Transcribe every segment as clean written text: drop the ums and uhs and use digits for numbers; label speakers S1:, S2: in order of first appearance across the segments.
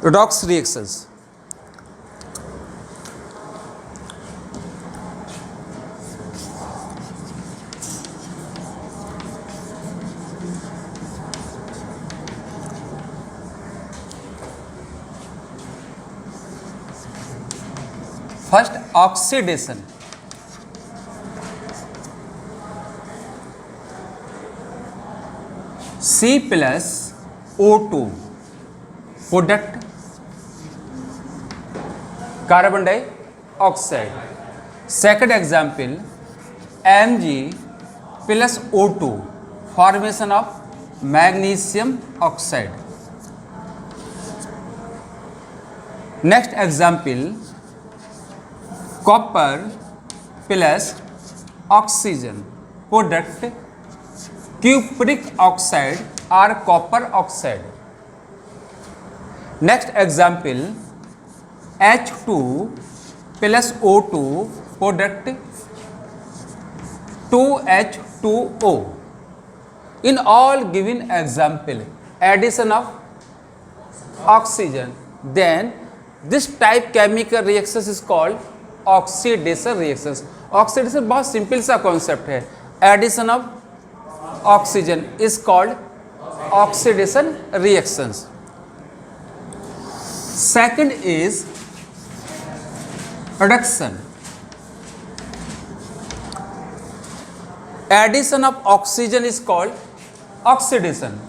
S1: redox reactions. First, oxidation. C plus O2 product carbon dioxide. Second example, Mg plus O2 formation of magnesium oxide. Next example, copper plus oxygen product cupric oxide or copper oxide. Next example, H2 plus O2 product 2H2O. In all given example, addition of oxygen, then this type chemical reactions is called oxidation reactions. Oxidation बहुत simple सा concept है. Addition of oxygen is called oxidation reactions. Second is reduction. Addition of oxygen is called oxidation.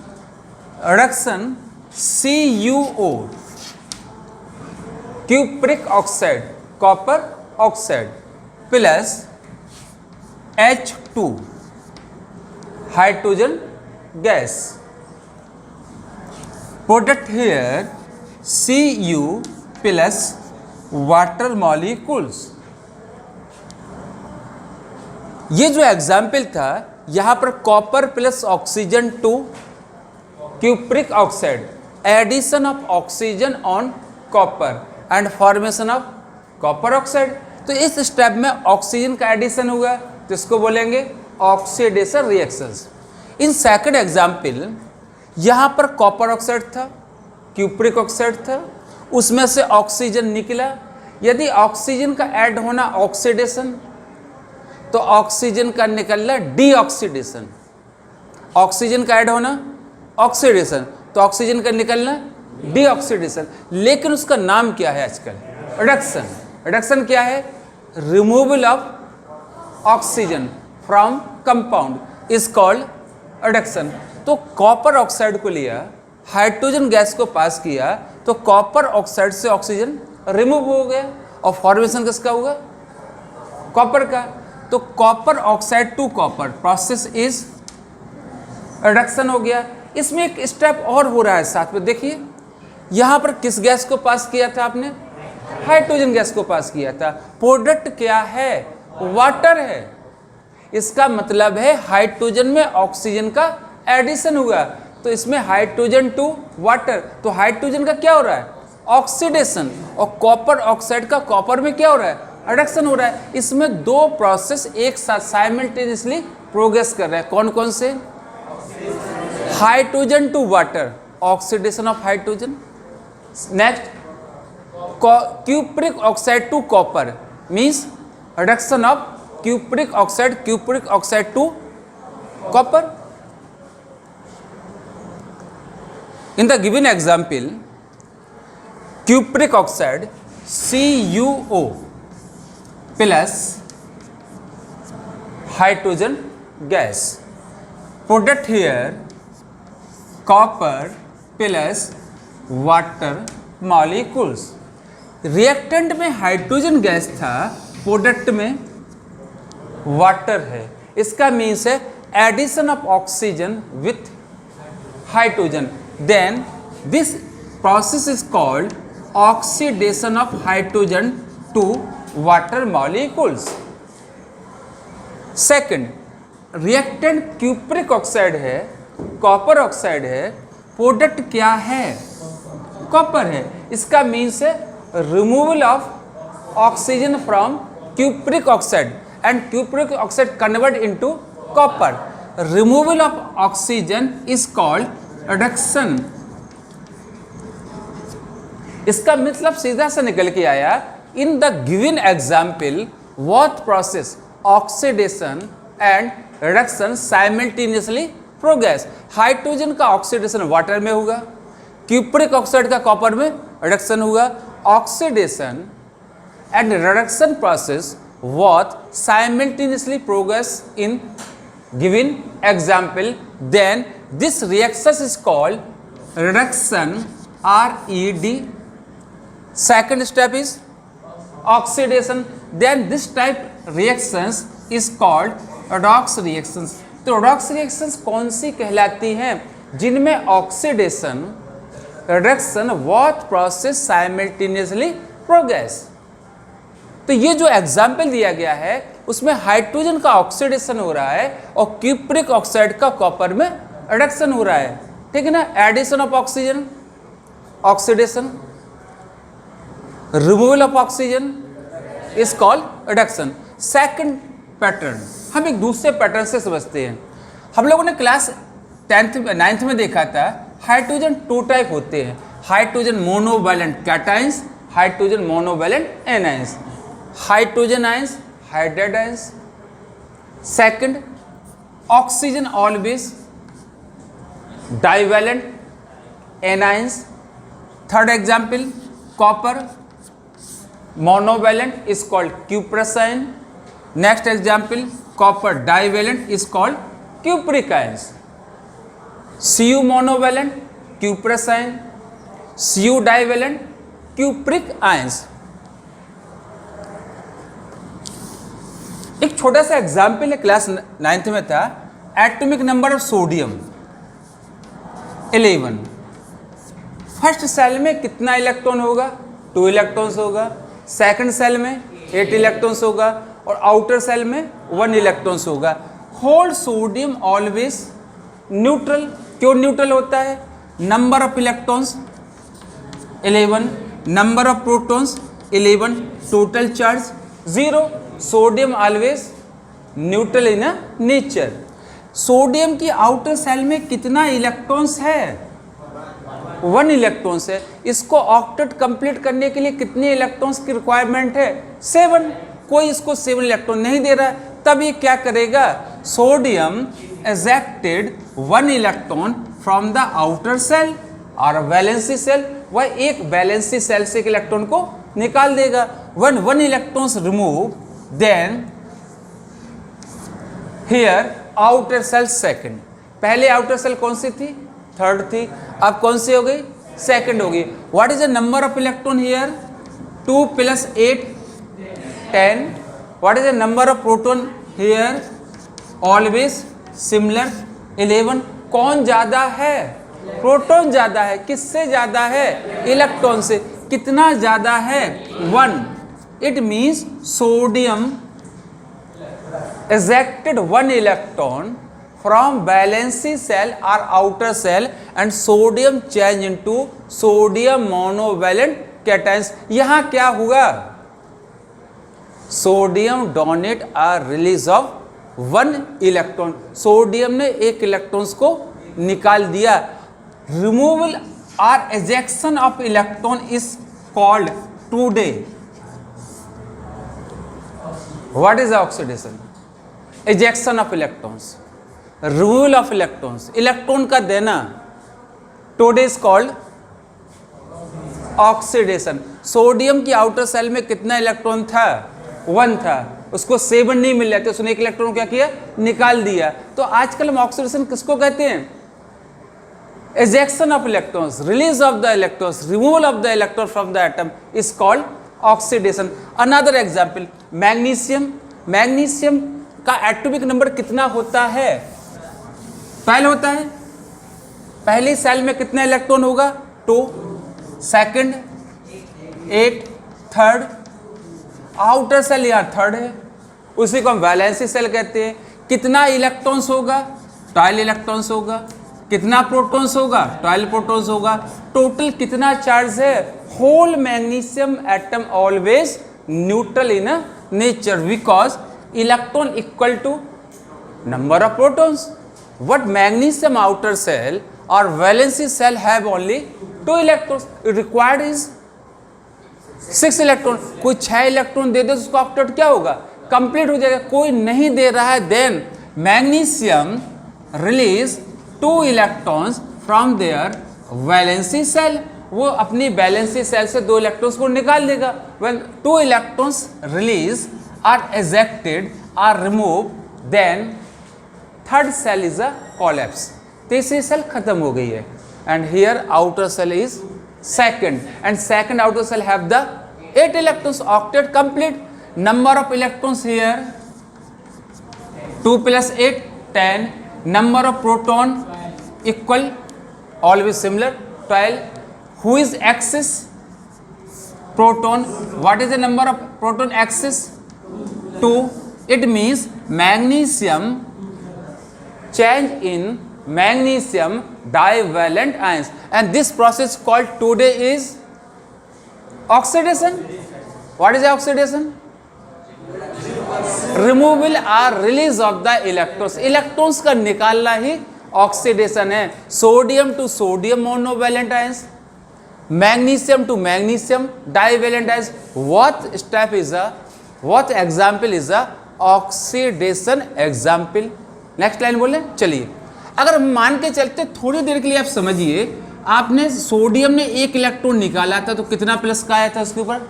S1: Reduction CuO cupric oxide copper oxide plus H2 hydrogen gas. Product here Cu plus water molecules. ये जो example था यहाँ पर copper plus oxygen to cupric oxide, addition of oxygen on copper and formation of copper oxide. तो इस step में oxygen का addition हुआ तो इसको बोलेंगे oxidation reactions. In second example यहाँ पर कॉपर ऑक्साइड था, क्यूप्रिक ऑक्साइड था, उसमें से ऑक्सीजन निकला. यदि ऑक्सीजन का ऐड होना ऑक्सीडेशन तो ऑक्सीजन का निकलना डीऑक्सीडेशन. ऑक्सीजन का ऐड होना ऑक्सीडेशन तो ऑक्सीजन का निकलना डीऑक्सीडेशन. लेकिन उसका नाम क्या है आजकल? रिडक्शन. रिडक्शन क्या है? Removal of oxygen from compound is called reduction. तो कॉपर ऑक्साइड को लिया, हाइड्रोजन गैस को पास किया तो कॉपर ऑक्साइड से ऑक्सीजन रिमूव हो गया और फॉर्मेशन किसका हुआ? कॉपर का. तो copper oxide to copper process is reduction हो गया. इसमें एक स्टेप और हो रहा है साथ में. देखिए यहाँ पर किस गैस को पास किया था आपने? हाइड्रोजन गैस को पास किया था. प्रोडक्ट क्या है? वाटर है. इसका मतलब है हाइड्रोजन में ऑक्सीजन का एडिशन हुआ तो इसमें हाइड्रोजन टू वाटर. तो हाइड्रोजन का क्या हो रहा है? ऑक्सीडेशन. और कॉपर ऑक्साइड का कॉपर में क्या हो रहा है? रिडक्शन हो रहा है. इसमें दो प्रोसेस एक साथ साइमल्टेनियसली प्रोग्रेस कर रहे हैं. कौन कौन से? Hydrogen to water, oxidation of hydrogen. Next cupric oxide to copper means reduction of cupric oxide to copper. In the given example, cupric oxide CuO plus hydrogen gas. Product here copper plus water molecules. Reactant में hydrogen gas था, product में water है. इसका means है addition of oxygen with hydrogen. Then this process is called oxidation of hydrogen to water molecules. Second, reactant cupric oxide है, copper oxide है, product क्या है? कॉपर है. इसका मीन्स है removal of oxygen from cupric oxide and cupric oxide convert into copper. Removal of oxygen is called reduction. इसका मतलब सीधा सा निकल के आया, in the given example what process oxidation and reduction simultaneously progress. Hydrogen का oxidation water में होगा, क्यूप्रिक ऑक्साइड का कॉपर में रिडक्शन होगा। Oxidation and reduction process what simultaneously progress in given example, then this reaction is called reduction, RED. Second step is oxidation, then this type reactions is called redox reactions. तो redox reactions कौन सी कहलाती हैं? जिनमें oxidation reduction what process simultaneously progress। तो ये जो example दिया गया है उसमें हाइड्रोजन का ऑक्सीडेशन हो रहा है और क्यूप्रिक ऑक्साइड का कॉपर में रिडक्शन हो रहा है, ठीक है ना। Addition of oxygen oxidation, removal of oxygen is called reduction. Second pattern हम एक दूसरे पैटर्न से समझते हैं। हम लोगों ने क्लास 9th में देखा था हाइड्रोजन 2 टाइप होते हैं, hydrogen monovalent cations, hydrogen monovalent anions. Hydrogen ions, hydride ions. Second, oxygen always divalent anions. Third example copper monovalent is called cuprous ion. Next example copper divalent is called cupric ions. Cu monovalent cuprous ion, Cu divalent cupric ions. एक छोटा सा example है, class 9th में था, atomic number of sodium 11। First shell में कितना electron होगा? 2 electrons होगा। सेकंड सेल में 8 इलेक्ट्रॉन्स होगा और आउटर सेल में 1 इलेक्ट्रॉन्स होगा। Whole sodium always neutral. क्यों न्यूट्रल होता है? Number of electrons 11, number of protons 11, total charge 0। Sodium always neutral in nature. Sodium की आउटर सेल में कितना इलेक्ट्रॉन्स है? 1 इलेक्ट्रॉन्स है। इसको ऑक्टेट कंप्लीट करने के लिए कितने इलेक्ट्रॉन्स की रिक्वायरमेंट है? 7। कोई इसको 7 इलेक्ट्रॉन नहीं दे रहा है, तब ये क्या करेगा? Sodium ejected 1 electron from the outer shell और वैलेंसी सेल, वह एक वैलेंसी सेल से एक इलेक्ट्रॉन को निकाल देगा। when 1 electrons removed, then here outer cell second। पहले आउटर सेल कौन सी थी? 3rd थी। अब कौन सी हो गई? 2nd हो गई। What is the number of electron here? 2 + 8 10। What is the number of proton here? Always similar 11। कौन ज्यादा है? प्रोटॉन ज्यादा है। किससे ज्यादा है? इलेक्ट्रॉन से। कितना ज्यादा है? 1। It means sodium ejected 1 electron from valency cell or outer cell and sodium change into sodium monovalent cations। यहां क्या हुआ? Sodium donate a release of 1 electron। Sodium ने 1 इलेक्ट्रॉन्स को निकाल दिया। Removal or ejection of electron is called today। What is oxidation? Ejection of electrons, removal of electrons, electron का देना, today is called oxidation। Sodium की outer shell में कितना electron था? 1 था। उसको 7 नहीं मिल रहा था, उसने 1 इलेक्ट्रॉन क्या किया? निकाल दिया। तो आजकल हम ऑक्सीडेशन किसको कहते हैं? ejection of electrons, release of the electrons, removal of the electron from the atom is called oxidation। Another example, magnesium। Magnesium का एटॉमिक नंबर कितना होता है? 12 होता है। पहली सेल में कितना इलेक्ट्रॉन होगा? 2। सेकंड 8, थर्ड आउटर सेल यहाँ 3rd है, उसी को हम वैलेंसी सेल कहते हैं। कितना इलेक्ट्रॉन्स होगा? 12 इलेक्ट्रॉन्स होगा। कितना प्रोटॉन्स होगा? 12 प्रोटॉन्स होगा। टोटल कितना चार्ज है? Whole magnesium atom always neutral in nature because electron equal to number of protons. What magnesium outer cell or valency cell have only 2 electrons? Required is 6 electron, कोई 6 electron दे दे तो उसका octet क्या होगा, complete हो जाएगा। कोई नहीं दे रहा है, then magnesium release 2 electrons from their valency shell, वो अपनी वैलेंसी सेल से 2 इलेक्ट्रॉन्स को निकाल देगा। When 2 electrons release are ejected are remove, then third shell is a collapse, तीसरी सेल खत्म हो गई है। And here outer shell is second, and second outer shell have the 8 electrons, octet complete. Number of electrons here 2 + 8 10, number of proton equal, always similar 12. Who is axis? Proton. What is the number of proton axis? 2. It means magnesium change in magnesium divalent ions, and this process called today is oxidation. What is oxidation? Removal or release of the electrons, electrons का निकालना ही oxidation है। Sodium to sodium monovalent ions, magnesium to magnesium divalent ions, what step is a, what example is a oxidation example. Next line बोले, चलिए अगर हम मान के चलते थोड़ी देर के लिए, आप समझिए, आपने सोडियम ने 1 इलेक्ट्रॉन निकाला था तो कितना प्लस का आया था उसके ऊपर,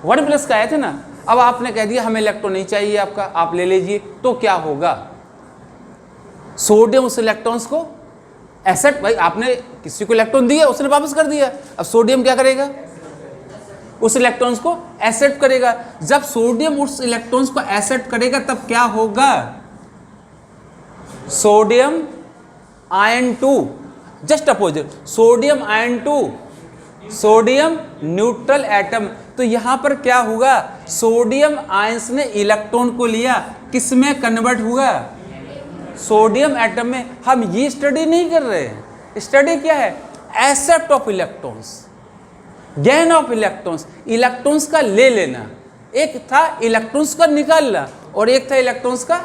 S1: 1 प्लस का आया था ना। अब आपने कह दिया हमें इलेक्ट्रॉन नहीं चाहिए आपका, आप ले लीजिए, तो क्या होगा, सोडियम उस इलेक्ट्रॉन्स को एक्सेप्ट, भाई आपने किसी को इलेक्ट्रॉन दिया उसने वापस कर दिया, अब सोडियम क्या करेगा, उस इलेक्ट्रॉन्स को एक्सेप्ट करेगा। जब सोडियम उस इलेक्ट्रॉन्स को एक्सेप्ट करेगा तब क्या होगा, sodium ion 2, just opposite, sodium ion 2, sodium neutral atom. तो यहां पर क्या हुआ, सोडियम आयंस ने इलेक्ट्रॉन को लिया, किस में कन्वर्ट हुआ, सोडियम एटम में। हम ये स्टडी नहीं कर रहे हैं, स्टडी क्या है, accept of electrons, gain of electrons, electrons का ले लेना। एक था इलेक्ट्रॉन्स का निकालना और एक था इलेक्ट्रॉन्स का,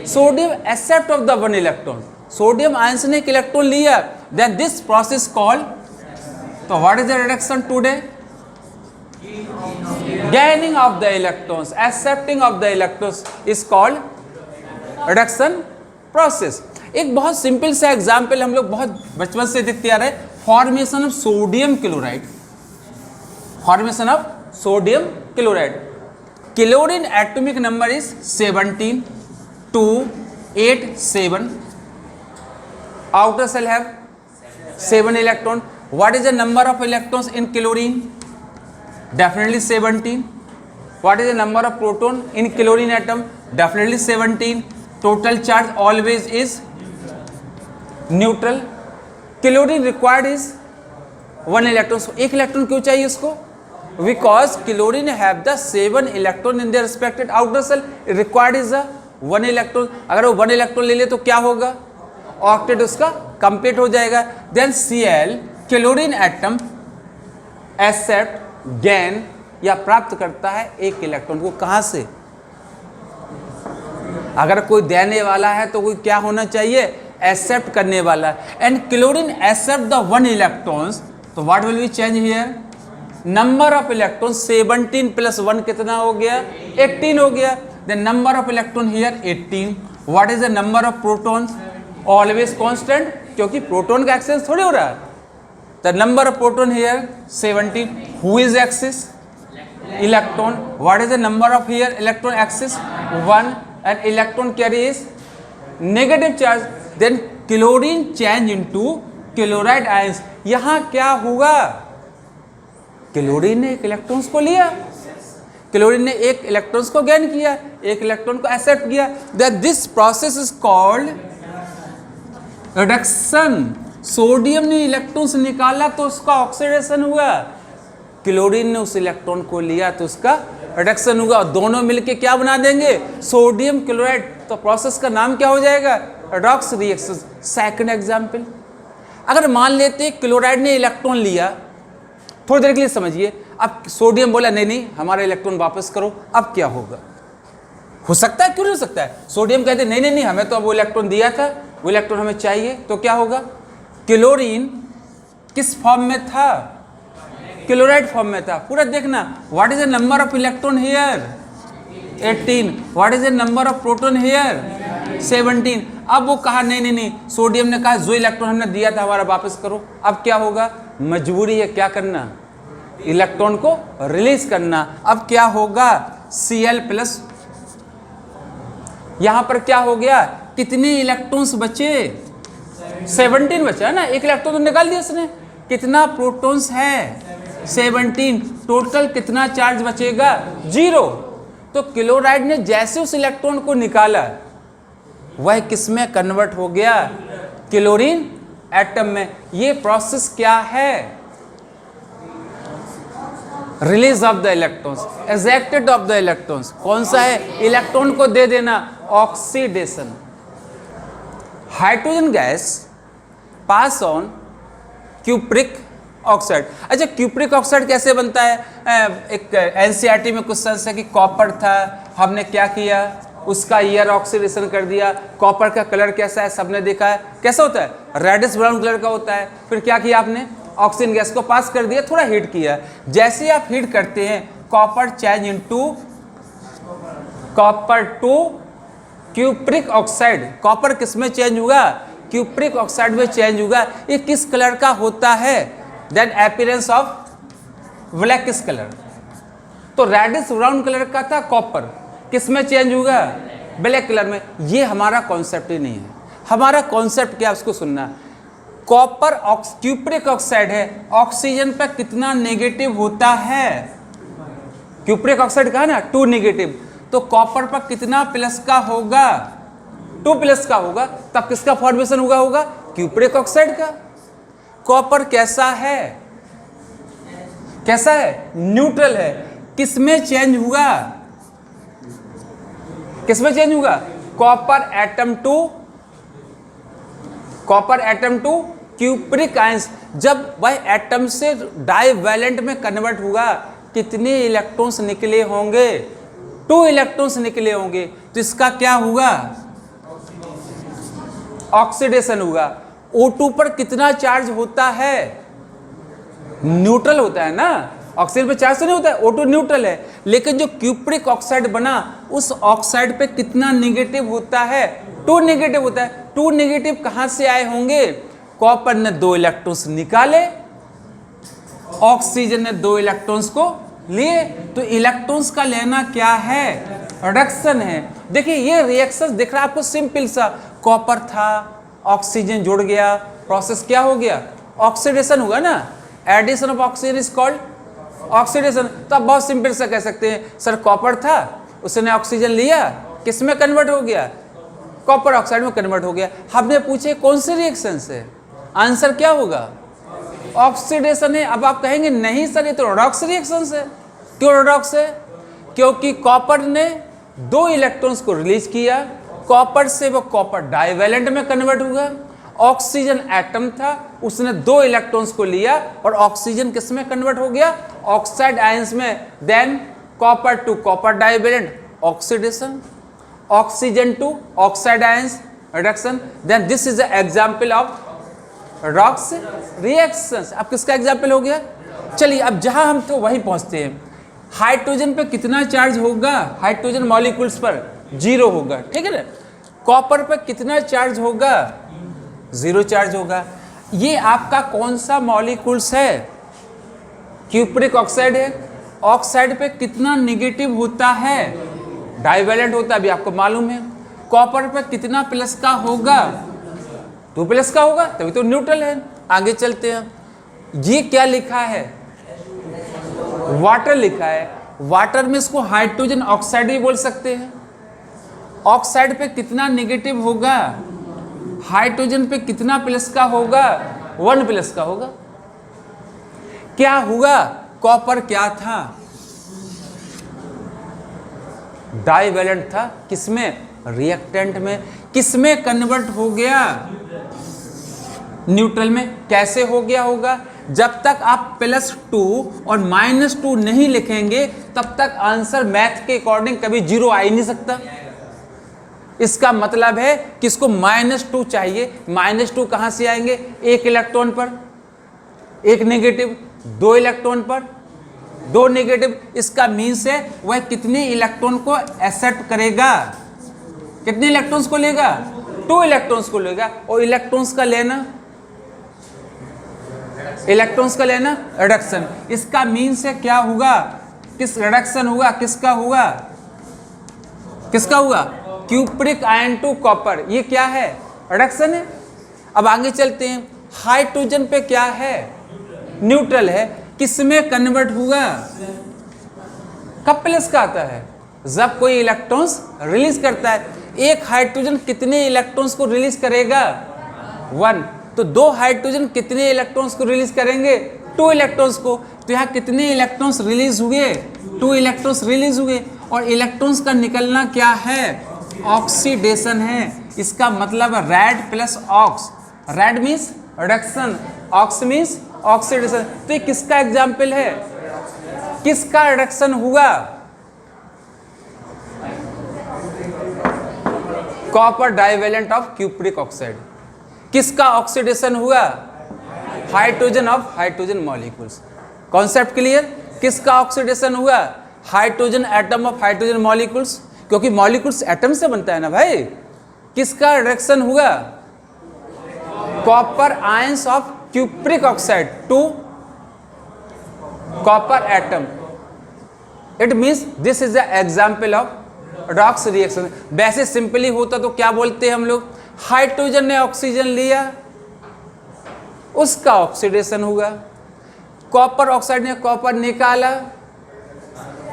S1: sodium except of the 1 electron, sodium ions ने एक इलेक्ट्रॉन लिया, देन दिस प्रोसेस कॉल्ड, तो what is the reduction today, gaining of the electrons, accepting of the electrons is called reduction process। एक बहुत सिंपल सा example हम लोग बहुत बचपन से देखते आ रहे हैं, formation of sodium chloride, formation of sodium chloride. Chlorine atomic number is 17 2 8 7, outer cell have 7 electron. What is the number of electrons in chlorine? Definitely 17. What is the number of proton in chlorine atom? Definitely 17. Total charge always is neutral. Chlorine required is 1 electron. So 1 electron क्यों चाहिए उसको? Because chlorine have the 7 electron in their respective outer cell. Required is a 1 electron. अगर वो 1 electron ले ले तो क्या होगा? ऑक्टेट उसका कंप्लीट हो जाएगा। Then Cl chlorine atom accept gain या प्राप्त करता है 1 इलेक्ट्रॉन को, कहां से, अगर कोई देने वाला है तो कोई क्या होना चाहिए, एक्सेप्ट करने वाला। And chlorine accept the 1 electrons, तो what will be change here, number of electron 17 + 1 कितना हो गया, 18 हो गया। The number of electron here 18। What is the number of protons, always constant, क्योंकि प्रोटॉन का एक्सचेंज थोड़ी हो रहा है। The number of proton here 17. Who is axis? Electron. What is the number of here electron axis? 1. And electron carry is negative charge. Then chlorine change into chloride ions. यहाँ क्या हुआ, chlorine ने 1 electrons को लिया, chlorine ने 1 electrons को gain किया, 1 electron को एक्सेप्ट किया। Then this process is called reduction. Sodium ने इलेक्ट्रॉन्स निकाला तो उसका ऑक्सीडेशन हुआ, क्लोरीन ने उस इलेक्ट्रॉन को लिया तो उसका रिडक्शन हुआ, और दोनों मिलके क्या बना देंगे, सोडियम क्लोराइड। तो प्रोसेस का नाम क्या हो जाएगा, रेडॉक्स रिएक्शन। सेकंड एग्जांपल, अगर मान लेते क्लोराइड ने इलेक्ट्रॉन लिया, थोड़ी देर के लिए समझिए, अब सोडियम बोला नहीं नहीं हमारा इलेक्ट्रॉन वापस करो, अब क्या होगा, हो सकता है, क्यों नहीं हो सकता है, सोडियम कहते नहीं नहीं नहीं हमें तो अब वो इलेक्ट्रॉन दिया था, वो इलेक्ट्रॉन हमें चाहिए, तो क्या होगा, क्लोरीन किस फॉर्म में था, क्लोराइड फॉर्म में था। पूरा देखना, what is the number of electron here 18, what is the number of proton here 17। अब वो कहा नहीं, सोडियम ने कहा जो इलेक्ट्रॉन हमने दिया था हमारा वापस करो। अब क्या होगा, मजबूरी है क्या करना, इलेक्ट्रॉन को रिलीज करना। अब क्या होगा, Cl+, यहां पर क्या हो गया, कितने इलेक्ट्रॉन्स बचे, 17 बचा है ना, एक इलेक्ट्रॉन तो निकाल दिया उसने। कितना प्रोटॉन्स है 17, टोटल कितना चार्ज बचेगा 0। तो क्लोराइड ने जैसे उस इलेक्ट्रॉन को निकाला वह किस में कन्वर्ट हो गया, क्लोरीन एटम में। ये प्रोसेस क्या है, release of the electrons, ejected of the electrons. कौन सा है, इलेक्ट्रॉन को दे देना, oxidation. Hydrogen gas pass on cupric oxide. अच्छा, क्यूप्रिक ऑक्साइड कैसे बनता है, एक एनसीईआरटी में क्वेश्चन है कि कॉपर था, हमने क्या किया, उसका ईयर ऑक्सीडेशन कर दिया। कॉपर का कलर कैसा है, सबने देखा है, कैसा होता है, रेडिश ब्राउन कलर का होता है। फिर क्या किया आपने, ऑक्सीजन गैस को पास कर दिया, थोड़ा हीट किया। जैसे ही आप हीट करते हैं, copper change into copper two cupric oxide. Copper किस में चेंज होगा, क्यूप्रिक ऑक्साइड में चेंज होगा। ये किस कलर का होता है, then appearance of blackish colour. तो रेडिश ब्राउन कलर का था कॉपर, किस में चेंज होगा, ब्लैक कलर में। ये हमारा कॉन्सेप्ट ही नहीं है। हमारा कॉन्सेप्ट क्या, उसको सुनना। कॉपर क्यूप्रिक ऑक्साइड है, ऑक्सीजन पर कितना नेगेटिव होता है, क्यूप्रिक ऑक्साइड का है ना 2 नेगेटिव, तो कॉपर पर कितना प्लस का होगा, 2 प्लस का होगा। तब किसका फॉर्मेशन होगा क्यूप्रिक ऑक्साइड का। कॉपर कैसा है, कैसा है, न्यूट्रल है। किसमें चेंज हुआ, किसमें चेंज हुआ, copper atom to cupric ions. जब वह एटम से डाइवैलेंट में कन्वर्ट हुआ, कितने इलेक्ट्रॉन्स निकले होंगे, 2 इलेक्ट्रॉन्स निकले होंगे। तो इसका क्या हुआ, ऑक्सीडेशन हुआ। O2 पर कितना चार्ज होता है, न्यूट्रल होता है ना, ऑक्सीजन पे चार्ज तो नहीं होता है, O2 न्यूट्रल है। लेकिन जो क्यूप्रिक ऑक्साइड बना, उस ऑक्साइड पे कितना नेगेटिव होता है, 2 नेगेटिव होता है। 2 नेगेटिव कहां से आए होंगे, कॉपर ने 2 इलेक्ट्रॉन्स निकाले, ऑक्सीजन ने 2 इलेक्ट्रॉन्स को लिए। तो इलेक्ट्रॉन्स का लेना क्या है, रिडक्शन है। देखिए ये रिएक्शन दिख रहा है आपको सिंपल सा, कॉपर था, ऑक्सीजन जुड़ गया, प्रोसेस क्या हो गया, ऑक्सीडेशन होगा ना। Addition of oxygen is called oxidation. तो आप बहुत सिंपल सा कह सकते हैं, सर कॉपर था, उसने ऑक्सीजन लिया, किस में कन्वर्ट हो गया, कॉपर ऑक्साइड में कन्वर्ट हो गया। हमने पूछे कौन से रिएक्शन से, आंसर क्या होगा, ऑक्सीडेशन है। अब आप कहेंगे नहीं सर ये तो रेडॉक्स रिएक्शन है। क्यों रेडॉक्स है, क्योंकि कॉपर ने 2 इलेक्ट्रॉन्स को रिलीज किया, कॉपर से वो कॉपर डाइवैलेंट में कन्वर्ट हुआ। ऑक्सीजन एटम था, उसने 2 इलेक्ट्रॉन्स को लिया और ऑक्सीजन किस में कन्वर्ट हो गया, ऑक्साइड आयंस में। Then copper to copper divalent, oxidation, oxygen to oxide ions, reduction. Then this is the example of redox reactions. अब किसका एग्जांपल हो गया। चलिए अब जहां हम तो वहीं पहुंचते हैं, हाइड्रोजन पे कितना चार्ज होगा, हाइड्रोजन मॉलिक्यूल्स पर 0 होगा, ठीक है ना। कॉपर पर कितना चार्ज होगा, 0 चार्ज होगा। ये आपका कौन सा मॉलिक्यूल्स है, क्यूप्रिक ऑक्साइड है। ऑक्साइड पे कितना नेगेटिव होता है, डाइवैलेंट होता है, अभी आपको मालूम है। कॉपर पे कितना प्लस का होगा, 2 प्लस का होगा, तभी तो न्यूट्रल है। आगे चलते हैं, ये क्या लिखा है, वाटर लिखा है। वाटर में इसको हाइड्रोजन ऑक्साइड भी बोल सकते हैं। ऑक्साइड पे कितना नेगेटिव होगा, हाइड्रोजन पे कितना प्लस का होगा, 1 प्लस का होगा। क्या हुआ, कॉपर क्या था, डाइवैलेंट था, किसमें, रिएक्टेंट में। किसमें कन्वर्ट हो गया, न्यूट्रल में। कैसे हो गया होगा, जब तक आप +2 और -2 नहीं लिखेंगे तब तक आंसर मैथ के अकॉर्डिंग कभी 0 आ ही नहीं सकता। इसका मतलब है कि इसको -2 चाहिए। -2 कहां से आएंगे, 1 इलेक्ट्रॉन पर 1 नेगेटिव, 2 इलेक्ट्रॉन पर 2 नेगेटिव, इसका मीन्स है वह कितने इलेक्ट्रॉन को एक्सेप्ट करेगा, कितने इलेक्ट्रॉन्स को लेगा, 2 इलेक्ट्रॉन्स को लेगा। और इलेक्ट्रॉन्स का लेना रिडक्शन, इसका मीन्स है क्या होगा, किस रिडक्शन होगा, किसका होगा, क्यूप्रिक आयन टू कॉपर, ये क्या है, रिडक्शन है। अब आगे चलते हैं, हाइड्रोजन पे क्या है, न्यूट्रल है, किस में कन्वर्ट होगा, कब प्लस का आता है, जब कोई इलेक्ट्रॉन्स रिलीज करता है। एक हाइड्रोजन कितने इलेक्ट्रॉन्स को रिलीज करेगा, 1, तो 2 हाइड्रोजन कितने इलेक्ट्रॉन्स को रिलीज करेंगे, 2 इलेक्ट्रॉन्स को। तो यहाँ कितने इलेक्ट्रॉन्स रिलीज हुए, 2 इलेक्ट्रॉन्स रिलीज हुए। और इलेक्ट्रॉन्स का निकलना क्या है, ऑक्सीडेशन है। इसका मतलब red plus ox, red means reduction, ox means oxidation. तो ये किसका एग्जाम्पल है, किसका रिडक्शन हुआ, copper divalent of cupric oxide. किसका ऑक्सीडेशन हुआ, hydrogen of hydrogen molecules. Concept clear, किसका ऑक्सीडेशन हुआ, hydrogen atom of hydrogen molecules, क्योंकि मॉलिक्यूल्स एटम से बनता है ना भाई। किसका रिडक्शन हुआ, copper ions of cupric oxide to copper atom. It means this is the example of redox reaction. वैसे सिंपली होता तो क्या बोलते हैं हम लोग, हाइड्रोजन ने ऑक्सीजन लिया, उसका ऑक्सीडेशन हुआ, कॉपर ऑक्साइड ने कॉपर निकाला,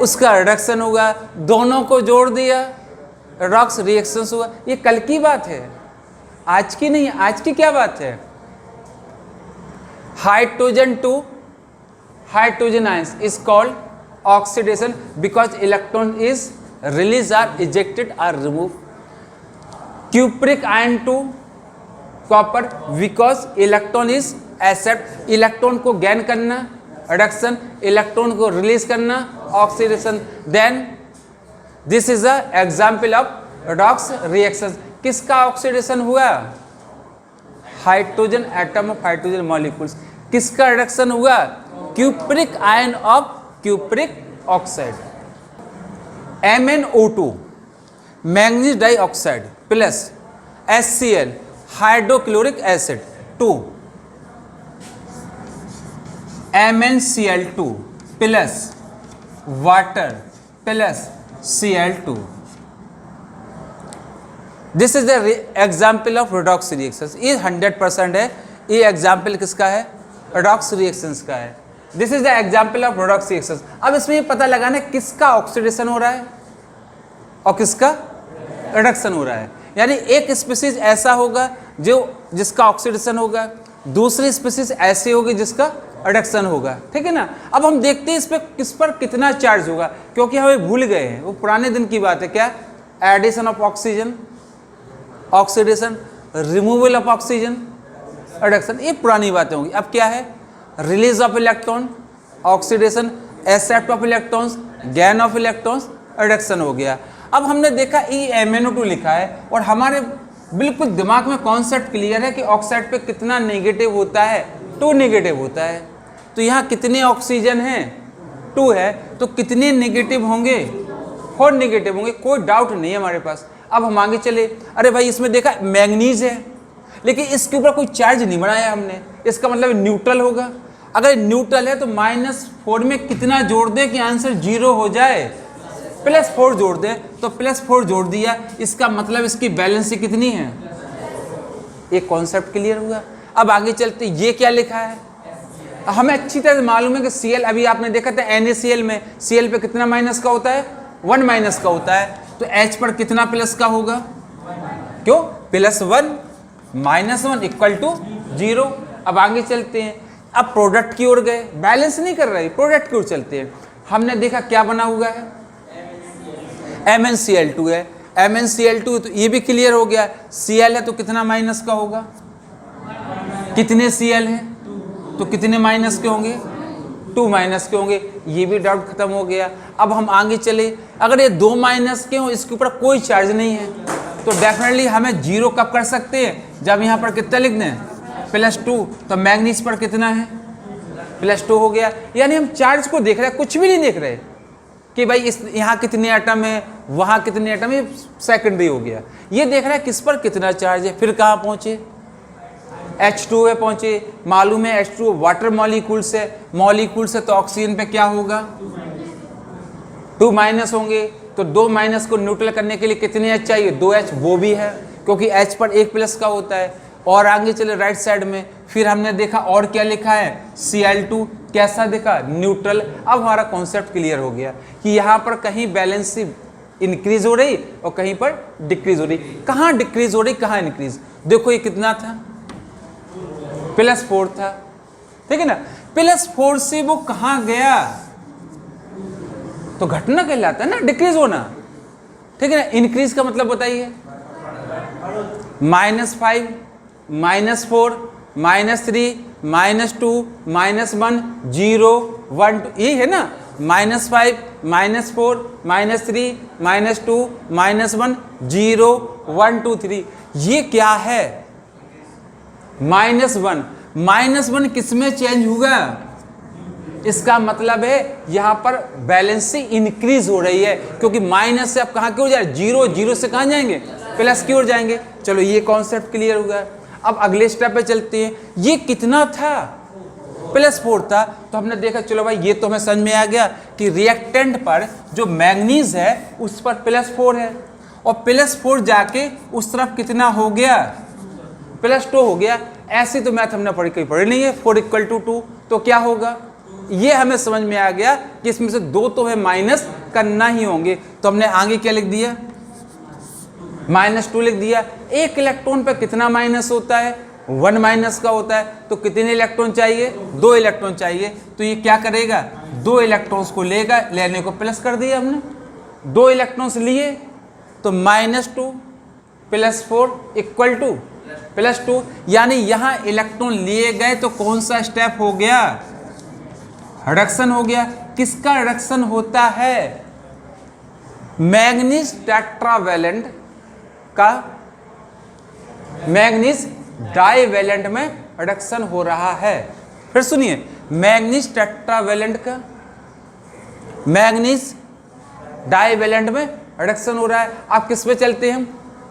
S1: उसका रिडक्शन हुआ, दोनों को जोड़ दिया, रिडॉक्स रिएक्शंस हुआ। ये कल की बात है, आज की नहीं। आज की क्या बात है, hydrogen to hydrogen ions is called oxidation because electron is release or ejected or removed. Cupric ion to copper because electron is accept, electron को गैन करना, रिडक्शन, इलेक्ट्रॉन को रिलीज करना, oxidation. Then this is a example of redox reaction. किसका oxidation हुआ, hydrogen atom of hydrogen molecules. किसका reduction हुआ, cupric ion of cupric oxide. MnO2 manganese dioxide plus HCl hydrochloric acid to MnCl2 plus water plus Cl2। This is the example of redox reactions. ये 100% है। ये example किसका है, redox reactions का है। This is the example of redox reactions. अब इसमें ये पता लगाना है किसका ऑक्सीडेशन हो रहा है और किसका रिडक्शन हो रहा है। यानी एक स्पीसीज ऐसा होगा जिसका ऑक्सीडेशन होगा, दूसरी स्पीसीज ऐसी होगी जिसका रिडक्शन होगा, ठीक है ना। अब हम देखते हैं किस पर कितना चार्ज होगा, क्योंकि हमें भूल गए हैं, वो पुराने दिन की बात है। क्या, addition of oxygen, oxidation, removal of oxygen, reduction, ये पुरानी बातें होंगी। अब क्या है, release of electron, oxidation, accept of electrons, gain of electrons, reduction हो गया। अब हमने देखा MnO2 लिखा है और हमारे बिल्कुल दिमाग में कॉन्सेप्ट क्लियर है कि ऑक्साइड पे कितना नेगेटिव होता है, 2 नेगेटिव होता है। तो यहाँ कितने ऑक्सीजन हैं, 2 है, तो कितने नेगेटिव होंगे, 4 नेगेटिव होंगे, कोई डाउट नहीं है हमारे पास। अब हम आगे चले, अरे भाई इसमें देखा मैग्नीज है, लेकिन इसके ऊपर कोई चार्ज नहीं बनाया हमने, इसका मतलब न्यूट्रल होगा। अगर न्यूट्रल है तो -4 में कितना जोड़ दें कि आंसर 0 हो जाए, +4 जोड़ दें, तो +4 जोड़ दिया, इसका मतलब इसकी बैलेंसी कितनी है। एक कॉन्सेप्ट क्लियर हुआ। अब आगे चलते, ये क्या लिखा है, हमें अच्छी तरह मालूम है कि Cl, अभी आपने देखा था NaCl में Cl पे कितना माइनस का होता है, 1 माइनस का होता है, तो H पर कितना प्लस का होगा, क्यों, +1 -1 = 0। अब आगे चलते हैं, अब प्रोडक्ट की ओर गए, बैलेंस नहीं कर रहे, प्रोडक्ट की ओर चलते हैं। हमने देखा क्या बना हुआ है, MnCl2 है, MnCl2 तो ये भी क्लियर हो गया। Cl है तो कितना माइनस का होगा, कितने Cl हैं तो कितने माइनस के होंगे, 2 माइनस के होंगे, ये भी डाउट खत्म हो गया। अब हम आगे चले, अगर ये 2 माइनस के हो, इसके ऊपर कोई चार्ज नहीं है, तो डेफिनेटली हमें 0 कब कर सकते हैं, जब यहाँ पर कितना लिख दें, +2, तो मैग्नीज पर कितना है, +2 हो गया। यानी हम चार्ज को देख रहे हैं, कुछ भी नहीं देख रहे कि भाई इस यहाँ कितने एटम है, वहाँ कितने एटम है, सेकेंडरी हो गया। ये देख रहा है किस पर कितना चार्ज है। फिर कहाँ पहुँचे, H2 है पहुँचे। मालूम है H2 वाटर मॉलिक्यूल्स है, मॉलिक्यूल्स है तो ऑक्सीजन पे क्या होगा, 2 माइनस होंगे। तो 2 माइनस को न्यूट्रल करने के लिए कितने H चाहिए, 2H, वो भी है क्योंकि H पर 1 प्लस का होता है। और आगे चले राइट साइड में, फिर हमने देखा और क्या लिखा है, Cl2 कैसा दिखा, न्यूट्रल। अब हमारा कॉन्सेप्ट क्लियर हो गया कि यहाँ पर कहीं बैलेंस इंक्रीज हो रही और कहीं पर डिक्रीज हो रही। कहाँ डिक्रीज हो रही, कहाँ इंक्रीज। देखो ये कितना था, +4 था, ठीक है ना। +4 से वो कहाँ गया, तो घटना कहलाता है ना, डिक्रीज होना, ठीक है ना। इंक्रीज का मतलब बताइए, -5, -4, -3, -2, -1, 0, 1, 2, यही है ना। -5, -4, -3, -2, -1, 0, 1, 2, 3, ये क्या है, -1। -1 किस में चेंज होगा, इसका मतलब है यहाँ पर बैलेंसी इंक्रीज हो रही है, क्योंकि माइनस से अब कहाँ की ओर जाए, 0, 0 से कहाँ जाएंगे, प्लस की ओर जाएंगे। चलो ये कॉन्सेप्ट क्लियर होगा। अब अगले स्टेप पे चलते हैं। ये कितना था, +4 था। तो हमने देखा चलो भाई ये तो हमें समझ में आ गया कि रिएक्टेंट पर जो मैग्नीज है उस पर +4 है, और +4 जाके उस तरफ कितना हो गया, +2 हो गया। ऐसी तो मैथ हमने पढ़ी नहीं है। 4 = 2, तो क्या होगा, ये हमें समझ में आ गया कि इसमें से 2 तो है माइनस करना ही होंगे। तो हमने आगे क्या लिख दिया, -2 लिख दिया। एक इलेक्ट्रॉन पे कितना माइनस होता है, 1 माइनस का होता है। तो कितने इलेक्ट्रॉन चाहिए, 2 इलेक्ट्रॉन चाहिए। तो ये क्या करेगा, 2 इलेक्ट्रॉन्स को लेगा, लेने को प्लस कर दिया हमने, 2 इलेक्ट्रॉन्स लिए तो -2 + 4 = +2। यानी यहाँ इलेक्ट्रॉन लिए गए तो कौन सा स्टेप हो गया, रिडक्शन हो गया। किसका रिडक्शन होता है, मैग्नीज टेट्रावैलेंट का मैग्नीज डाइवैलेंट में रिडक्शन हो रहा है। फिर सुनिए, मैग्नीज टेट्रावैलेंट का मैग्नीज डाइवैलेंट में रिडक्शन हो रहा है। आप किस पे चलते हैं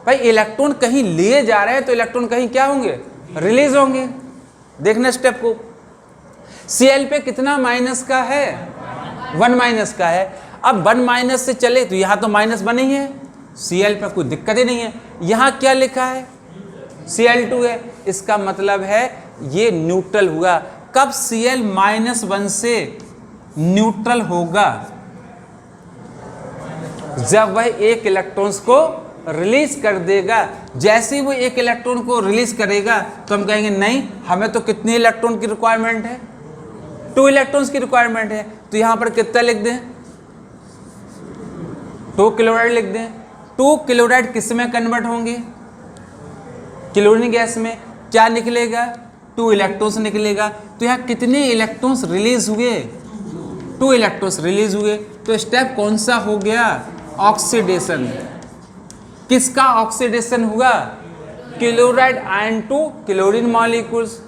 S1: भाई, इलेक्ट्रॉन कहीं लिए जा रहे हैं तो इलेक्ट्रॉन कहीं क्या होंगे, रिलीज होंगे। देखना स्टेप को, Cl पे कितना माइनस का है, 1 माइनस का है। अब 1 माइनस से चले तो यहाँ तो -1 ही है, Cl पे कोई दिक्कत ही नहीं है। यहाँ क्या लिखा है, Cl2 है। इसका मतलब है ये न्यूट्रल हुआ। कब Cl -1 से न्यूट्रल होगा, जब वह एक इलेक्ट्रॉन्स को रिलीज कर देगा। जैसे ही वो एक इलेक्ट्रॉन को रिलीज करेगा तो हम कहेंगे नहीं, हमें तो कितने इलेक्ट्रॉन की रिक्वायरमेंट है, 2 इलेक्ट्रॉन्स की रिक्वायरमेंट है। तो यहाँ पर कितना लिख दें, 2 क्लोराइड लिख दें। 2 क्लोराइड किस में कन्वर्ट होंगे, क्लोरीन गैस में। क्या निकलेगा, 2 इलेक्ट्रॉन्स निकलेगा। तो यहाँ कितने इलेक्ट्रॉन्स रिलीज हुए, 2 इलेक्ट्रॉन्स रिलीज हुए। तो स्टेप कौन सा हो गया, ऑक्सीडेशन। किसका ऑक्सीडेशन हुआ, chloride ion to chlorine molecules.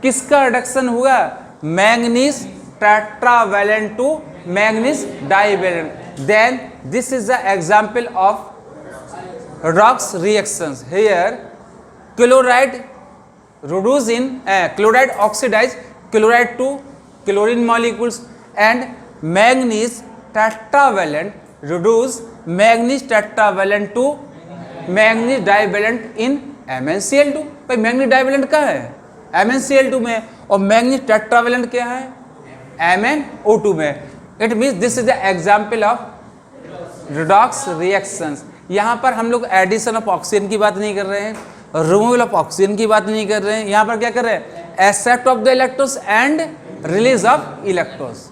S1: किसका रिडक्शन हुआ, manganese tetravalent to manganese divalent. Then this is the example of redox reactions. Here chloride reduce in chloride oxidize chloride to chlorine molecules, and manganese tetravalent reduce manganese tetravalent to manganese divalent in MnCl2। भाई manganese divalent कहाँ है, MnCl2 में, और manganese tetravalent क्या है, MnO2 में। It means this is the example of redox reactions. यहाँ पर हम लोग एडिशन ऑफ ऑक्सीजन की बात नहीं कर रहे हैं, रिमूवल ऑफ ऑक्सीजन की बात नहीं कर रहे हैं। यहाँ पर क्या कर रहे हैं, except of the electrons and release of electrons.